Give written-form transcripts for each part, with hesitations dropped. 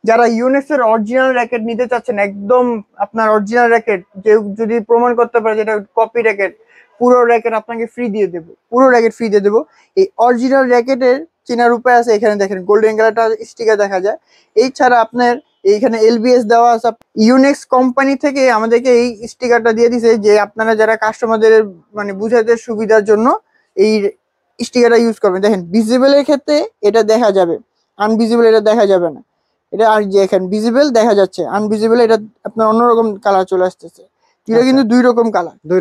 যারা ইউনেক্স এর original racket নিতে চাচ্ছেন, একদম আপনার অরিজিনাল র্যাকেট, যে যদি প্রমাণ করতে পারে যেটা কপি র্যাকেট, পুরো র্যাকেট আপনাকে ফ্রি দিয়ে দেবো, পুরো র্যাকেট ফ্রি দিয়ে দেবো। এই অরিজিনাল র্যাকেটের চেনার উপায় আছে, এখানে দেখেন গোল্ডেন কালারটা স্টিকার দেখা যায়। এছাড়া আপনার এইখানে এলবিএস দেওয়া আছে। ইউনেক্স কোম্পানি থেকে আমাদেরকে এই স্টিকারটা দিয়ে দিছে, যে আপনারা যারা কাস্টমারদের মানে বুঝাতে সুবিধার জন্য এই স্টিকারটা ইউজ করবেন। দেখেন ভিজিবলের ক্ষেত্রে এটা দেখা যাবে, আনভিজিবল এটা দেখা যাবে না। এটা আর যে এখানে ভিজিবল দেখা যাচ্ছে, আনভিজিবল এটা আপনার অন্যরকম কালার চলে আসতেছে। এটা কিন্তু দুই রকম কালার, দুই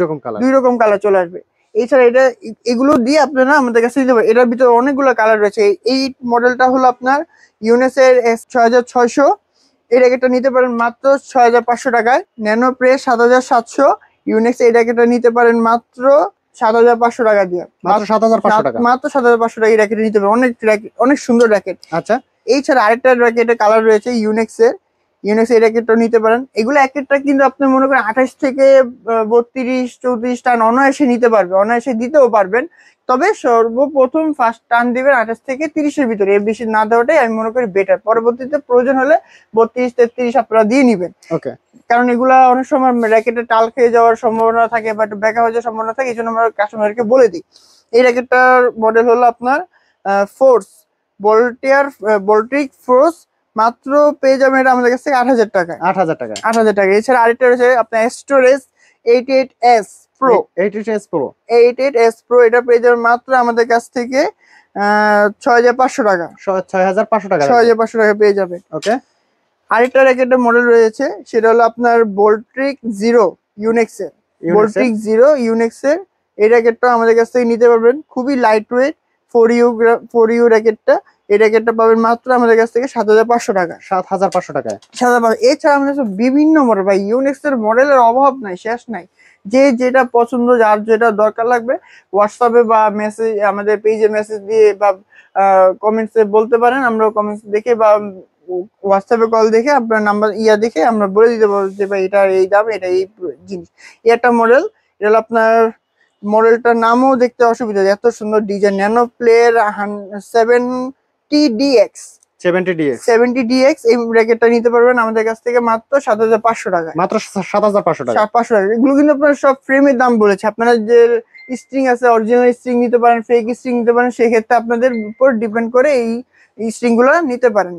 রকম কালার চলে আসবে। এছাড়া এটা এগুলো দিয়ে আপনারা আমাদের কাছে দিতে পারেন। এটার ভিতরে অনেকগুলো কালার রয়েছে। এই মডেলটা হলো আপনার ইউনেক্স এর 6600। এই র্যাকেটটা নিতে পারেন মাত্র 6500 টাকায়। Nano press 7700। ইউনেক্স এই র্যাকেটটা নিতে পারেন মাত্র 7500 টাকা দিয়ে, মাত্র 7500 টাকা, মাত্র 7500 টাকা এই র্যাকেট নিতে পারেন। অনেক সুন্দর র্যাকেট। আচ্ছা, এছাড়া আরেকটা র্যাকেটের কালার রয়েছে ইউনেক্স এই র্যাকেটটা নিতে পারেন। এগুলো এক একটা কিন্তু আপনি মনে করেন 28 থেকে 32 34 টান অনায়াসে নিতে পারবে, অনায়াসে দিতেও পারবেন। তবে সর্বপ্রথম ফার্স্ট টান দিবেন 28 থেকে 30-এর ভিতরে, এর বেশি না দেওয়াটাই আমি মনে করি বেটার। পরবর্তীতে প্রয়োজন হলে 32 33 আপনারা দিয়ে নিবেন। ওকে, কারণ এগুলা অনেক সময় র্যাকেটে টাল খেয়ে যাওয়ার সম্ভাবনা থাকে বা ব্যাকা হয়ে যাওয়ার সম্ভাবনা থাকে, এই জন্য আমরা কাস্টমারকে বলে দিই। এই র্যাকেটটার মডেল হলো আপনার ফোর্স বল্ট্রিক ফোর্স। মাত্র পেয়ে যাবেন এটা আমাদের কাছ থেকে 8000 টাকা, 8000 টাকা, 8000 টাকা। এছাড়া আরেকটা রয়েছে আপনার storage 88s pro, 88s pro. এটা পেয়ে যাবেন মাত্র আমাদের কাছ থেকে 6500 টাকা, 6500 টাকা, 6500 টাকা পেয়ে যাবে। ওকে। আরেকটা র্যাকেটের মডেল রয়েছে, সেটা হলো আপনার বল্ট্রিক জিরো ইউনেক্স এর, বল্ট্রিক জিরো ইউনেক্স এর। এই র্যাকেটটা আমাদের কাছ থেকে নিতে পারবেন, খুবই লাইট ওয়েট 4U র্যাকেটটা। এই র্যাকেটটা পাবেন মাত্র আমাদের কাছ থেকে 7500 টাকা, 7500 টাকায়। 7500। এছাড়া আমাদের কাছে বিভিন্ন মডেল, ভাই ইউনেক্স এর মডেলের অভাব নাই, শেষ নাই। যে যেটা পছন্দ, যার যেটা দরকার লাগবে হোয়াটসঅ্যাপে বা মেসেজ, আমাদের পেজে মেসেজ দিয়ে বা কমেন্টসে বলতে পারেন। আমরা কমেন্টস দেখে বা হোয়াটসঅ্যাপে কল দেখে আপনার নাম্বার দেখে আমরা বলে দিতে পারবো যে ভাই এটা এই দাম, এটা এই জিনিস। এই একটা মডেল, এটা হলো আপনার মডেলটার নামও দেখতে অসুবিধা, এত সুন্দর design. Nano player 70DX, 70DX। এই র্যাকেটটা নিতে পারবেন আমাদের কাছ থেকে মাত্র 7500 টাকা, মাত্র 7500 টাকা, 500 টাকা। এগুলো কিন্তু আপনার সব ফ্রেমের দাম বলেছে। আপনারা যে স্ট্রিং আছে, অরিজিনাল স্ট্রিং নিতে পারেন, ফেক স্ট্রিং নিতে পারেন, সেক্ষেত্রে আপনাদের উপর ডিপেন্ড করে এই স্ট্রিং গুলো নিতে পারেন।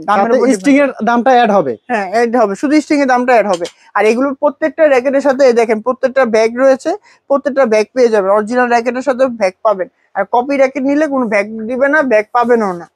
স্ট্রিং এর দামটা অ্যাড হবে, হ্যাঁ অ্যাড হবে, শুধু স্ট্রিং এর দামটা অ্যাড হবে। আর এগুলোর প্রত্যেকটা র্যাকেটের সাথে দেখেন প্রত্যেকটা ব্যাগ রয়েছে, প্রত্যেকটা ব্যাগ পেয়ে যাবেন। অরিজিনাল র্যাকেটের সাথে ব্যাগ পাবেন। আর কপি র্যাকেট নিলে কোনো ব্যাগ দিবে না, ব্যাগ পাবেনও না।